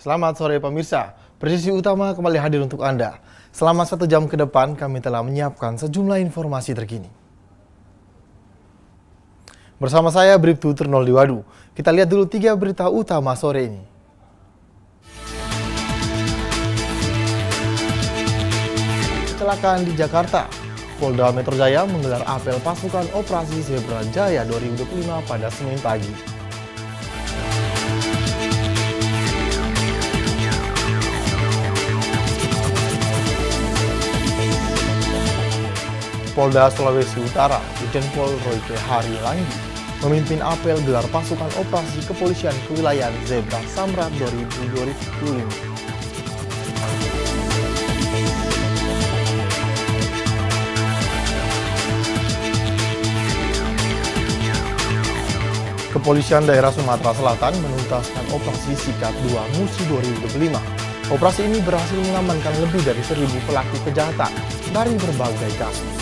Selamat sore pemirsa, Presisi Utama kembali hadir untuk Anda. Selama 1 jam ke depan kami telah menyiapkan sejumlah informasi terkini. Bersama saya Bribtu Ternol Diwadu, kita lihat dulu 3 berita utama sore ini. Kecelakaan di Jakarta, Polda Metro Jaya menggelar apel pasukan Operasi Zebra Jaya 2025 pada Senin pagi. Polda Sulawesi Utara, Irjen Pol Royke Harilanggi, memimpin apel gelar pasukan operasi kepolisian kewilayahan Zebra Samrat 2025. Kepolisian Daerah Sumatera Selatan menuntaskan operasi Sikat 2 Musi 2025. Operasi ini berhasil mengamankan lebih dari 1.000 pelaku kejahatan dari berbagai kasus.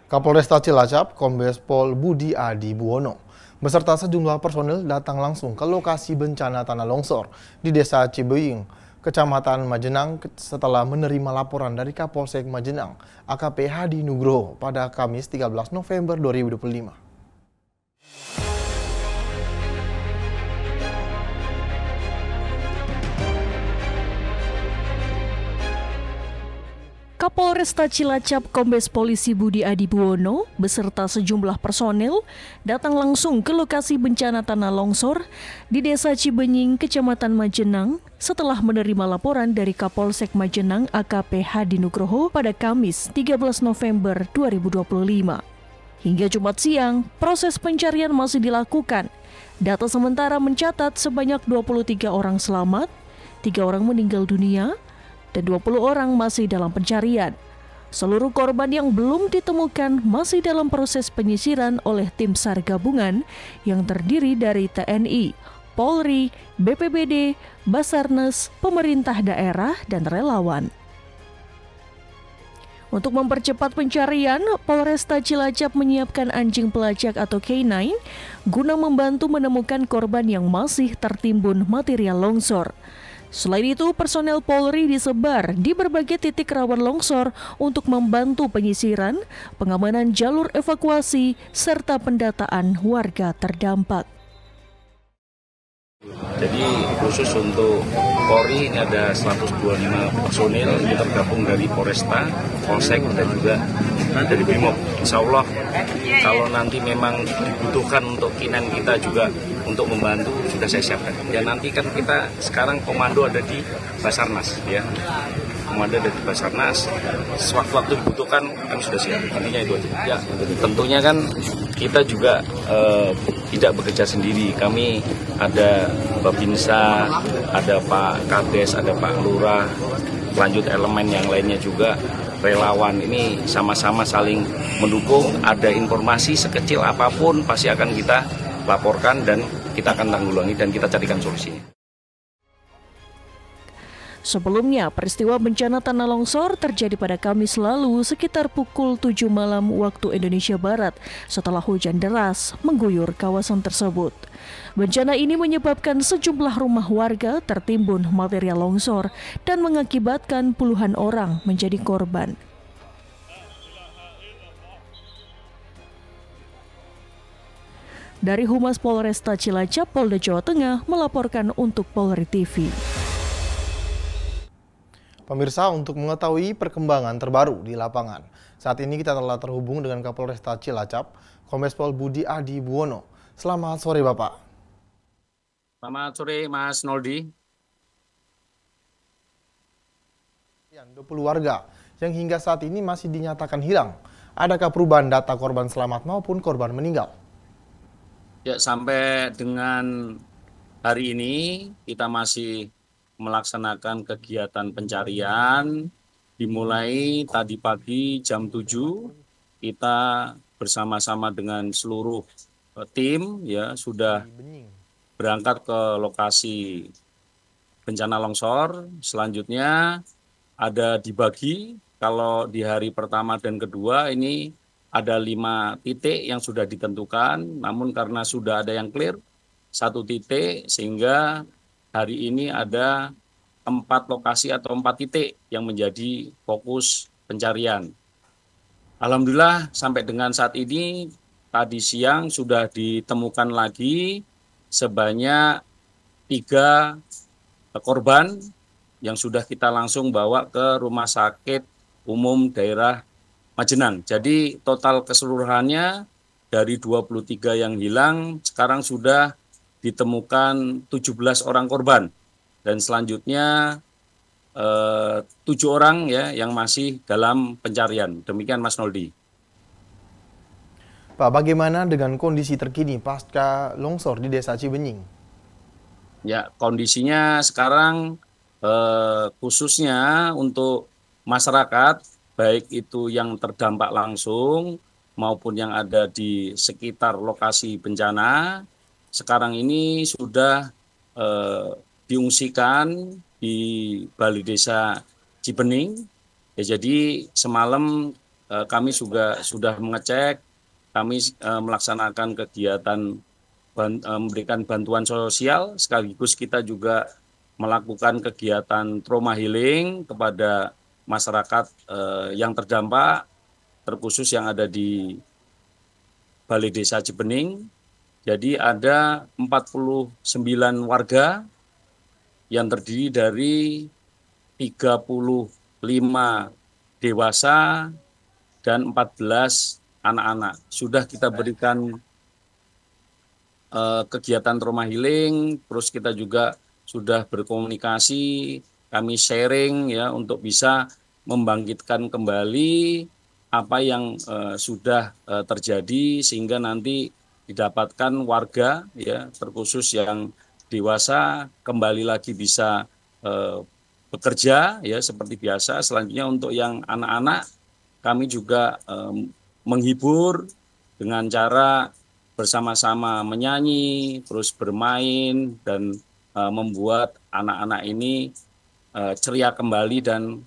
Kapolresta Cilacap, Kombes Pol Budi Adi Buwono, beserta sejumlah personil datang langsung ke lokasi bencana tanah longsor di Desa Cibeuying, Kecamatan Majenang setelah menerima laporan dari Kapolsek Majenang, AKP Hadi Nugroho pada Kamis 13 November 2025. Kapolresta Cilacap Kombes Polisi Budi Adi Buwono beserta sejumlah personil datang langsung ke lokasi bencana tanah longsor di Desa Cibeuying, Kecamatan Majenang setelah menerima laporan dari Kapolsek Majenang AKP Hadi Nugroho pada Kamis 13 November 2025. Hingga Jumat siang, proses pencarian masih dilakukan. Data sementara mencatat sebanyak 23 orang selamat, 3 orang meninggal dunia, dan 20 orang masih dalam pencarian. Seluruh korban yang belum ditemukan masih dalam proses penyisiran oleh tim SAR gabungan yang terdiri dari TNI, Polri, BPBD, Basarnas, pemerintah daerah, dan relawan. Untuk mempercepat pencarian, Polresta Cilacap menyiapkan anjing pelacak atau K9 guna membantu menemukan korban yang masih tertimbun material longsor. Selain itu, personel Polri disebar di berbagai titik rawan longsor untuk membantu penyisiran, pengamanan jalur evakuasi, serta pendataan warga terdampak. Jadi khusus untuk Polri ini ada 125 personil yang tergabung dari Polresta, Polsek, dan juga dari Brimob. Insya Allah kalau nanti memang dibutuhkan untuk kinan kita juga untuk membantu sudah saya siapkan. Dan nanti kan kita sekarang komando ada di Basarnas, ya. Komando ada di Basarnas. Sewaktu-waktu dibutuhkan kami sudah siap. Intinya itu aja. Ya, tentunya kan kita juga tidak bekerja sendiri. Kami ada Babinsa, ada Pak Kades, ada Pak Lurah, lanjut elemen yang lainnya juga, relawan. Ini sama-sama saling mendukung. Ada informasi sekecil apapun pasti akan kita laporkan dan kita akan tanggulangi dan kita carikan solusinya. Sebelumnya, peristiwa bencana tanah longsor terjadi pada Kamis lalu sekitar pukul 7 malam waktu Indonesia Barat setelah hujan deras mengguyur kawasan tersebut. Bencana ini menyebabkan sejumlah rumah warga tertimbun material longsor dan mengakibatkan puluhan orang menjadi korban. Dari Humas Polresta Cilacap, Polda Jawa Tengah melaporkan untuk Polri TV. Pemirsa, untuk mengetahui perkembangan terbaru di lapangan, saat ini kita telah terhubung dengan Kapolresta Cilacap, Kombes Pol Budi Adi Buwono. Selamat sore, Bapak. Selamat sore, Mas Noldi. 20 warga yang hingga saat ini masih dinyatakan hilang. Adakah perubahan data korban selamat maupun korban meninggal? Ya, sampai dengan hari ini kita masih melaksanakan kegiatan pencarian. Dimulai tadi pagi jam 7 kita bersama-sama dengan seluruh tim ya sudah berangkat ke lokasi bencana longsor. Selanjutnya ada dibagi, kalau di hari pertama dan kedua ini ada 5 titik yang sudah ditentukan, namun karena sudah ada yang clear 1 titik, sehingga hari ini ada 4 lokasi atau 4 titik yang menjadi fokus pencarian. Alhamdulillah sampai dengan saat ini tadi siang sudah ditemukan lagi sebanyak 3 korban yang sudah kita langsung bawa ke Rumah Sakit Umum Daerah Majenang. Jadi total keseluruhannya dari 23 yang hilang sekarang sudah ditemukan 17 orang korban. Dan selanjutnya 7 orang ya yang masih dalam pencarian. Demikian Mas Noldi. Pak, bagaimana dengan kondisi terkini pasca longsor di Desa Cibenying? Ya, kondisinya sekarang khususnya untuk masyarakat, baik itu yang terdampak langsung maupun yang ada di sekitar lokasi bencana, sekarang ini sudah diungsikan di Balai Desa Cibening. Ya, jadi semalam kami juga sudah mengecek, kami melaksanakan kegiatan memberikan bantuan sosial, sekaligus kita juga melakukan kegiatan trauma healing kepada masyarakat yang terdampak, terkhusus yang ada di Balai Desa Cibening. Jadi ada 49 warga yang terdiri dari 35 dewasa dan 14 anak-anak. Sudah kita berikan kegiatan trauma healing, terus kita juga sudah berkomunikasi, kami sharing ya untuk bisa membangkitkan kembali apa yang sudah terjadi, sehingga nanti didapatkan warga ya terkhusus yang dewasa kembali lagi bisa bekerja ya seperti biasa. Selanjutnya untuk yang anak-anak kami juga menghibur dengan cara bersama-sama menyanyi, terus bermain, dan membuat anak-anak ini ceria kembali dan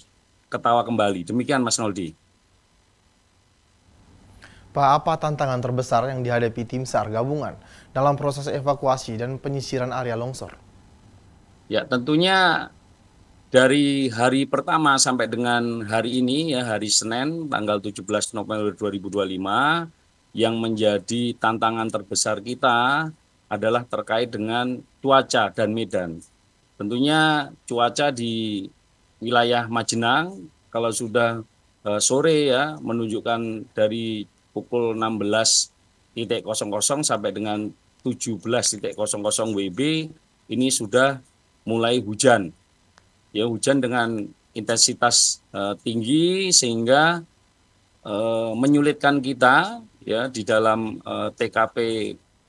ketawa kembali. Demikian Mas Noldi. Pak, apa tantangan terbesar yang dihadapi tim SAR gabungan dalam proses evakuasi dan penyisiran area longsor? Ya, tentunya dari hari pertama sampai dengan hari ini, ya hari Senin, tanggal 17 November 2025, yang menjadi tantangan terbesar kita adalah terkait dengan cuaca dan medan. Tentunya cuaca di wilayah Majenang, kalau sudah sore ya, menunjukkan dari pukul 16.00 sampai dengan 17.00 WIB, ini sudah mulai hujan. Ya, hujan dengan intensitas tinggi sehingga menyulitkan kita ya di dalam TKP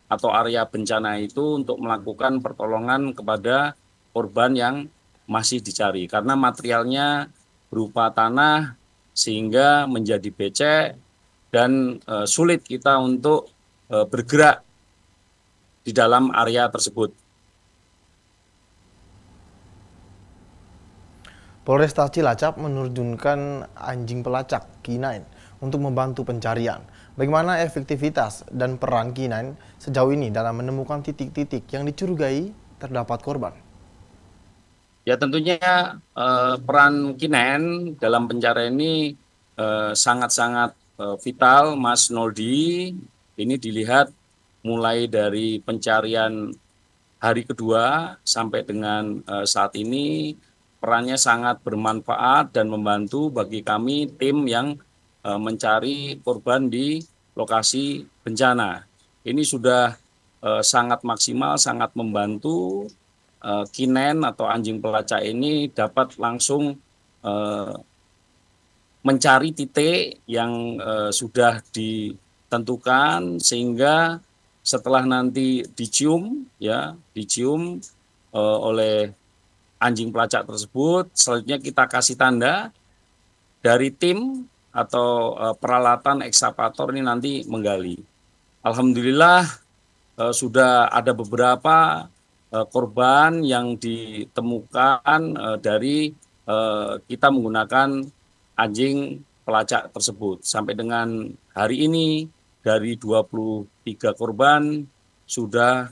atau area bencana itu untuk melakukan pertolongan kepada korban yang masih dicari, karena materialnya berupa tanah sehingga menjadi becek dan sulit kita untuk bergerak di dalam area tersebut. Polresta Cilacap menerjunkan anjing pelacak K9 untuk membantu pencarian. Bagaimana efektivitas dan peran K9 sejauh ini dalam menemukan titik-titik yang dicurigai terdapat korban? Ya, tentunya peran K9 dalam pencarian ini sangat-sangat vital, Mas Noldi. Ini dilihat mulai dari pencarian hari kedua sampai dengan saat ini, perannya sangat bermanfaat dan membantu bagi kami tim yang mencari korban di lokasi bencana. Ini sudah sangat maksimal, sangat membantu. K9 atau anjing pelacak ini dapat langsung mencari titik yang sudah ditentukan, sehingga setelah nanti dicium oleh anjing pelacak tersebut, selanjutnya kita kasih tanda dari tim atau peralatan ekskavator ini nanti menggali. Alhamdulillah sudah ada beberapa korban yang ditemukan dari kita menggunakan anjing pelacak tersebut. Sampai dengan hari ini dari 23 korban sudah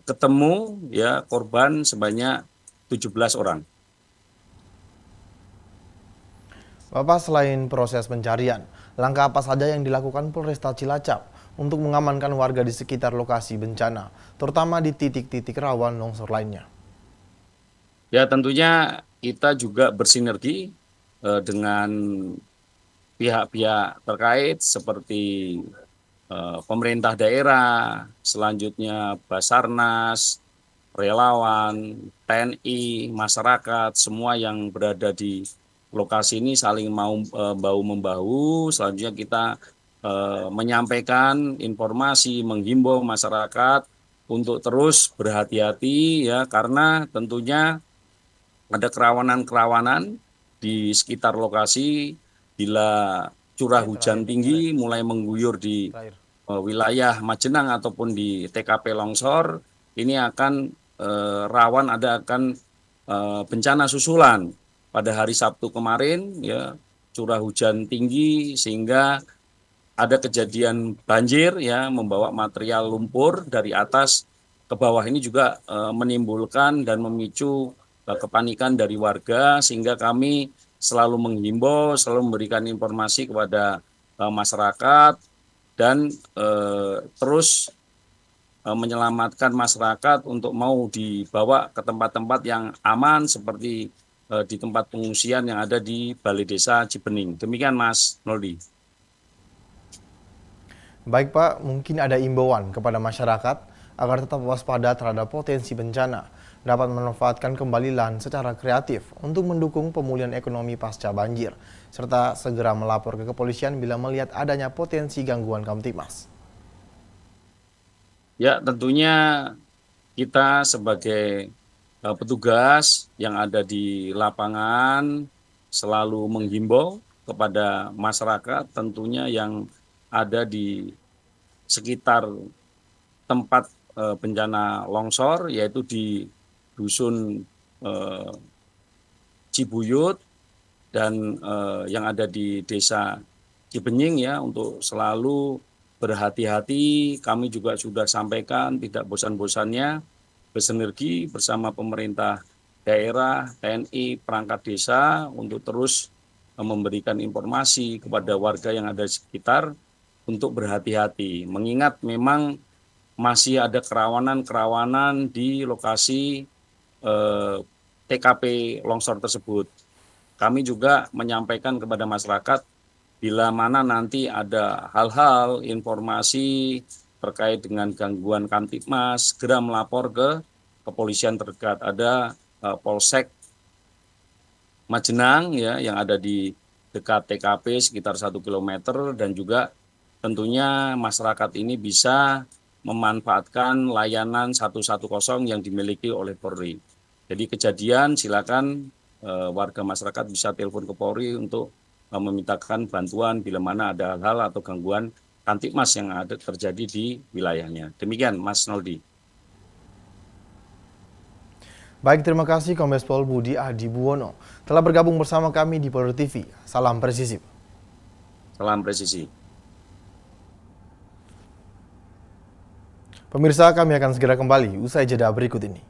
ketemu ya korban sebanyak 17 orang. Bapak, selain proses pencarian, langkah apa saja yang dilakukan Polresta Cilacap untuk mengamankan warga di sekitar lokasi bencana, terutama di titik-titik rawan longsor lainnya? Ya tentunya kita juga bersinergi dengan pihak-pihak terkait seperti pemerintah daerah, selanjutnya Basarnas, relawan, TNI, masyarakat, semua yang berada di lokasi ini saling mau bahu-membahu. Selanjutnya kita menyampaikan informasi, menghimbau masyarakat untuk terus berhati-hati ya, karena tentunya ada kerawanan-kerawanan di sekitar lokasi bila curah hujan tinggi mulai mengguyur di wilayah Majenang ataupun di TKP longsor, ini akan rawan akan bencana susulan. Pada hari Sabtu kemarin ya curah hujan tinggi sehingga ada kejadian banjir ya, membawa material lumpur dari atas ke bawah. Ini juga menimbulkan dan memicu kepanikan dari warga, sehingga kami selalu menghimbau, selalu memberikan informasi kepada masyarakat dan terus menyelamatkan masyarakat untuk mau dibawa ke tempat-tempat yang aman seperti di tempat pengungsian yang ada di Balai Desa Cibening. Demikian Mas Noldi. Baik Pak, mungkin ada imbauan kepada masyarakat agar tetap waspada terhadap potensi bencana, dapat memanfaatkan kembali lahan secara kreatif untuk mendukung pemulihan ekonomi pasca banjir, serta segera melapor ke kepolisian bila melihat adanya potensi gangguan Kamtibmas. Ya, tentunya kita sebagai petugas yang ada di lapangan selalu menghimbau kepada masyarakat tentunya yang ada di sekitar tempat bencana longsor, yaitu di dusun Cibuyut dan yang ada di desa Cibenying ya, untuk selalu berhati-hati. Kami juga sudah sampaikan tidak bosan-bosannya bersinergi bersama pemerintah daerah, TNI, perangkat desa untuk terus memberikan informasi kepada warga yang ada di sekitar untuk berhati-hati. Mengingat memang masih ada kerawanan-kerawanan di lokasi TKP longsor tersebut. Kami juga menyampaikan kepada masyarakat bila mana nanti ada hal-hal informasi terkait dengan gangguan Kamtibmas, segera melapor ke kepolisian terdekat. Ada Polsek Majenang ya yang ada di dekat TKP sekitar 1 km, dan juga tentunya masyarakat ini bisa memanfaatkan layanan 110 yang dimiliki oleh Polri. Jadi kejadian silakan warga masyarakat bisa telepon ke Polri untuk memintakan bantuan bila mana ada hal-hal atau gangguan Kamtibmas yang ada terjadi di wilayahnya. Demikian Mas Noldi. Baik, terima kasih Kombes Pol Budi Adi Buwono telah bergabung bersama kami di Polri TV. Salam presisi. Salam presisi. Pemirsa, kami akan segera kembali usai jeda berikut ini.